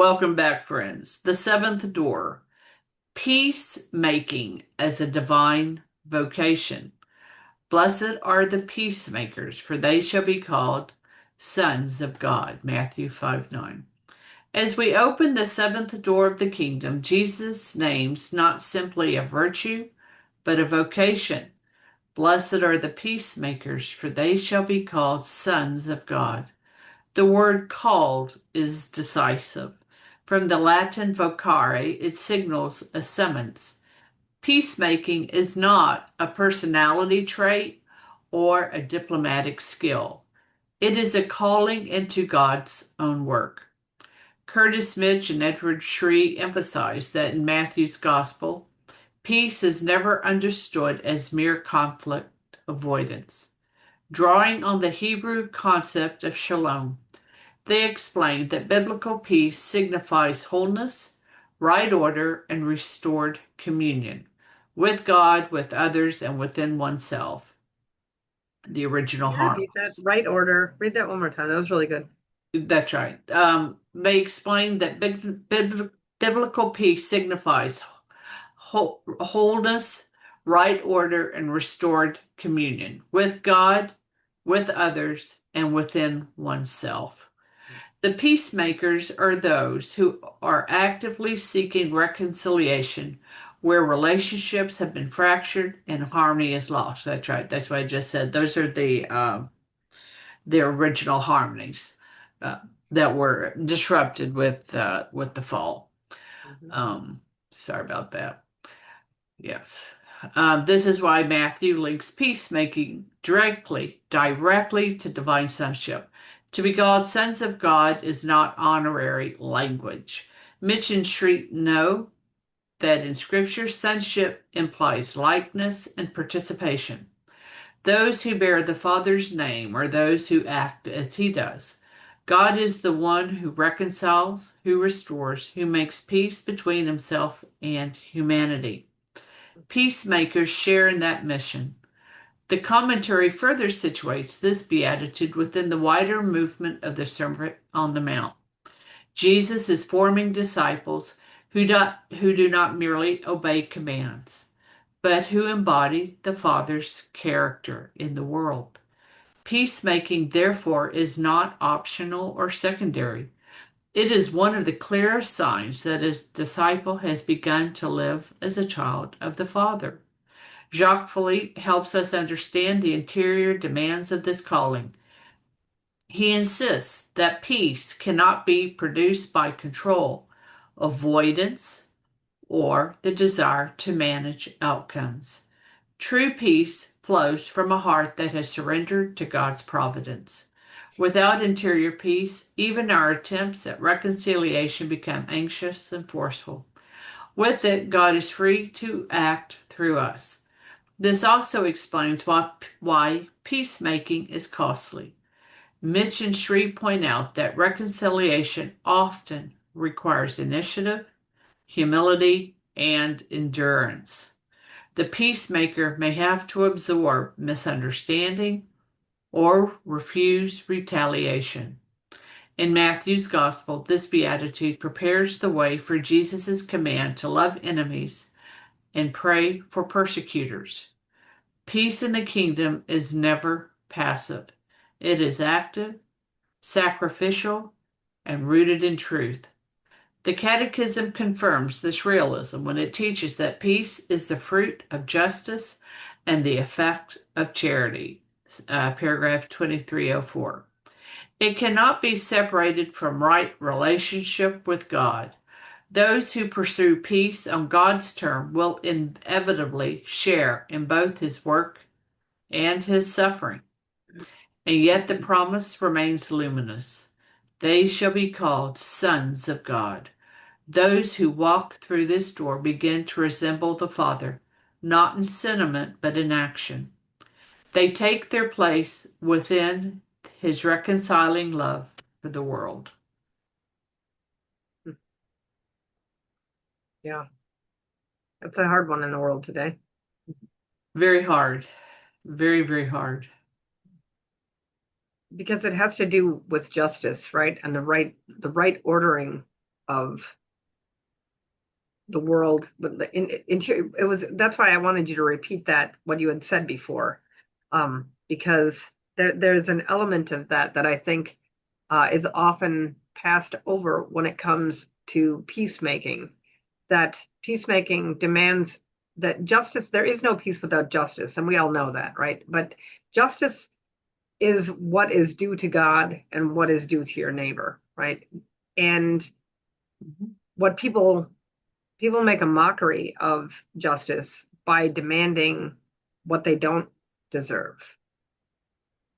Welcome back, friends. The seventh door, peacemaking as a divine vocation. Blessed are the peacemakers, for they shall be called sons of God. Matthew 5:9. As we open the seventh door of the kingdom, Jesus names not simply a virtue, but a vocation. Blessed are the peacemakers, for they shall be called sons of God. The word called is decisive. From the Latin vocare, it signals a summons. Peacemaking is not a personality trait or a diplomatic skill. It is a calling into God's own work. Curtis Mitch and Edward Shree emphasize that in Matthew's Gospel, peace is never understood as mere conflict avoidance. Drawing on the Hebrew concept of shalom, they explained that biblical peace signifies wholeness, right order, and restored communion with God, with others, and within oneself. The original Can you repeat that? harmonies. Right order. Read that one more time. That was really good. That's right. They explained that biblical peace signifies wholeness, right order, and restored communion with God, with others, and within oneself. The peacemakers are those who are actively seeking reconciliation where relationships have been fractured and harmony is lost. That's right. That's what I just said. Those are the original harmonies uh, that were disrupted with the fall. Mhm. Sorry about that. Yes. This is why Matthew links peacemaking directly to divine sonship. To be called sons of God is not honorary language. Mitch and Shriek know that in Scripture, sonship implies likeness and participation. Those who bear the Father's name are those who act as he does. God is the one who reconciles, who restores, who makes peace between himself and humanity. Peacemakers share in that mission. The commentary further situates this beatitude within the wider movement of the Sermon on the Mount. Jesus is forming disciples who do not merely obey commands, but who embody the Father's character in the world. Peacemaking, therefore, is not optional or secondary. It is one of the clearest signs that a disciple has begun to live as a child of the Father. Jacques Philippe helps us understand the interior demands of this calling. He insists that peace cannot be produced by control, avoidance, or the desire to manage outcomes. True peace flows from a heart that has surrendered to God's providence. Without interior peace, even our attempts at reconciliation become anxious and forceful. With it, God is free to act through us. This also explains why peacemaking is costly. Mitch and Shree point out that reconciliation often requires initiative, humility, and endurance. The peacemaker may have to absorb misunderstanding or refuse retaliation. In Matthew's Gospel, this beatitude prepares the way for Jesus' command to love enemies and pray for persecutors. Peace in the kingdom is never passive. It is active, sacrificial, and rooted in truth. The Catechism confirms this realism when it teaches that peace is the fruit of justice and the effect of charity. Paragraph 2304. It cannot be separated from right relationship with God. Those who pursue peace on God's term will inevitably share in both his work and his suffering. And yet the promise remains luminous. They shall be called sons of God. Those who walk through this door begin to resemble the Father, not in sentiment, but in action. They take their place within his reconciling love for the world. Yeah, that's a hard one in the world today Very hard. Very, very hard. because it has to do with justice, right? And the right ordering. of the world. But it was, that's why I wanted you to repeat that, what you had said before, because there's an element of that I think is often passed over when it comes to peacemaking. That peacemaking demands that justice, there is no peace without justice, and we all know that, right? But justice is what is due to God and what is due to your neighbor, right? And what people make a mockery of justice by demanding what they don't deserve.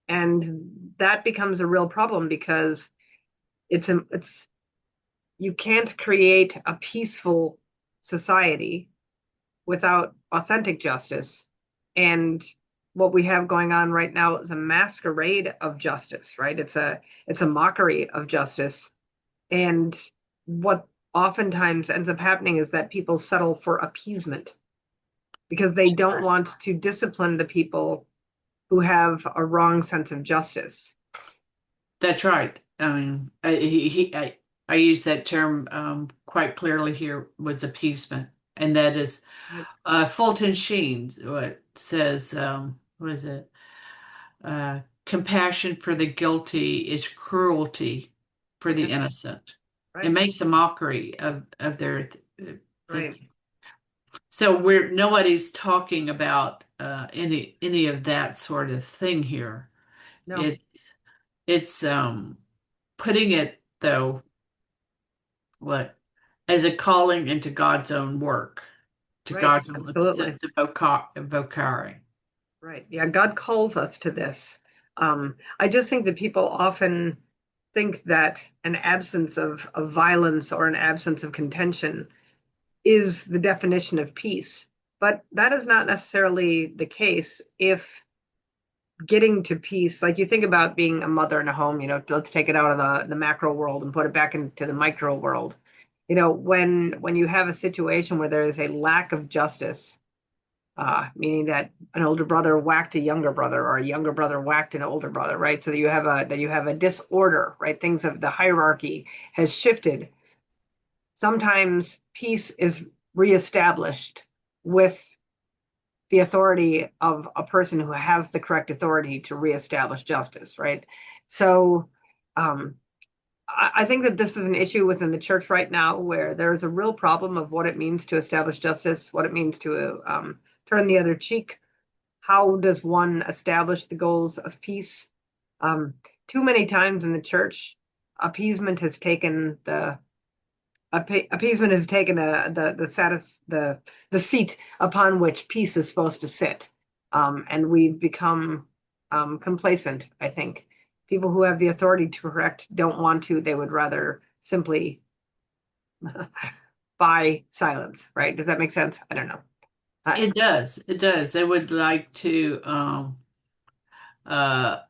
And that becomes a real problem because it's you can't create a peaceful society without authentic justice. And what we have going on right now is a masquerade of justice, right? It's a mockery of justice. And what oftentimes ends up happening is that people settle for appeasement because they don't want to discipline the people who have a wrong sense of justice. That's right. I mean, I use that term quite clearly here was appeasement, and that is Right. Fulton Sheen what says, what is it? Compassion for the guilty is cruelty for the Yes. innocent. It Right. makes a mockery of their Right. thinking. So nobody's talking about any of that sort of thing here. No. It it's putting it though what as a calling into God's own work, to Right. God's own Absolutely. sense of vocari. Right. Yeah. God calls us to this. I just think that people often think that an absence of violence or an absence of contention is the definition of peace. But that is not necessarily the case if getting to peace, like you think about being a mother in a home, let's take it out of the macro world and put it back into the micro world. When you have a situation where there is a lack of justice, meaning that an older brother whacked a younger brother or a younger brother whacked an older brother, right? So that you have a disorder, right? Things of the hierarchy has shifted. Sometimes peace is reestablished with the authority of a person who has the correct authority to reestablish justice, right? So um, I think that this is an issue within the church right now where there's a real problem of what it means to establish justice, what it means to turn the other cheek. How does one establish the goals of peace? Um, Too many times in the church, appeasement has taken appeasement has taken the seat upon which peace is supposed to sit, and we've become complacent. I think people who have the authority to correct don't want to; they would rather simply buy silence. Right? Does that make sense? I don't know. It does. It does. They would like to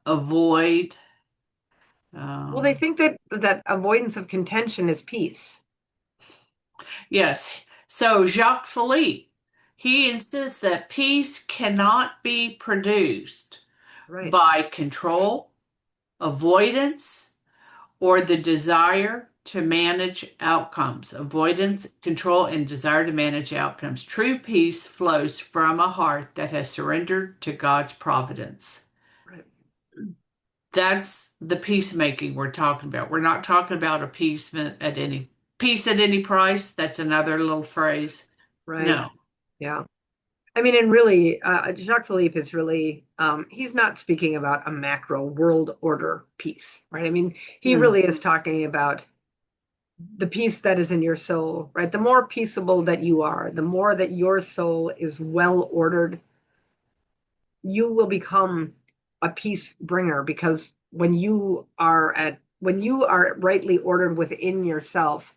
avoid. Well, they Um, think that avoidance of contention is peace. yes. So Jacques Philippe, he insists that peace cannot be produced Right. by control, avoidance, or the desire to manage outcomes. Avoidance, control, and desire to manage outcomes. True peace flows from a heart that has surrendered to God's providence. Right. That's the peacemaking we're talking about. We're not talking about appeasement at any peace at any price. That's another little phrase. Right. No. Yeah. I mean, and really, Jacques Philippe is really, he's not speaking about a macro world order peace, right? I mean, he Mm. really is talking about the peace that is in your soul, right? The more peaceable that you are, the more that your soul is well ordered, you will become a peace bringer because when you are rightly ordered within yourself,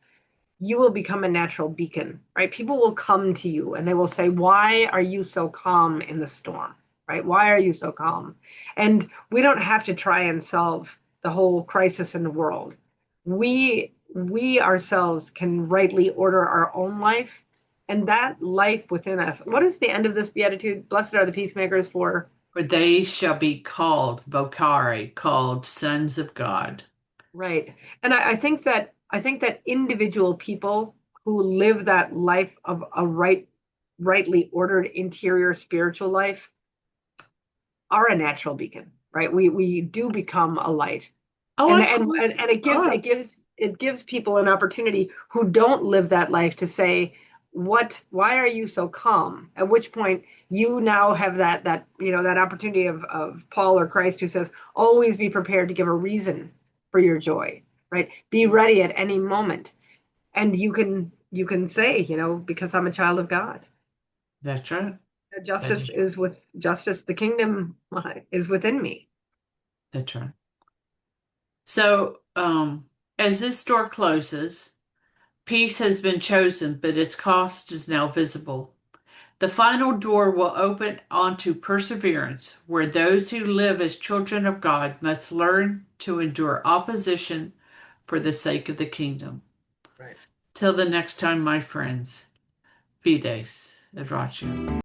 you will become a natural beacon, right? People will come to you and they will say, "Why are you so calm in the storm?" Right? Why are you so calm? And we don't have to try and solve the whole crisis in the world. We ourselves can rightly order our own life, and that life within us. What is the end of this beatitude? Blessed are the peacemakers, for For they shall be called vocari, called sons of God. right. And I think that I think that individual people who live that life of a rightly ordered interior spiritual life are a natural beacon, right? We do become a light. Oh, absolutely. And it gives Oh, people an opportunity who don't live that life to say, why are you so calm? At which point you now have that opportunity of Paul or Christ, who says, always be prepared to give a reason for your joy, right? Be ready at any moment. And you can say, because I'm a child of God. that's right. That Justice is, is with justice, the kingdom is within me. that's right. So, as this door closes, peace has been chosen, but its cost is now visible. The final door will open onto perseverance, where those who live as children of God must learn to endure opposition for the sake of the kingdom. Right. Till the next time, my friends, Fides et Ratio.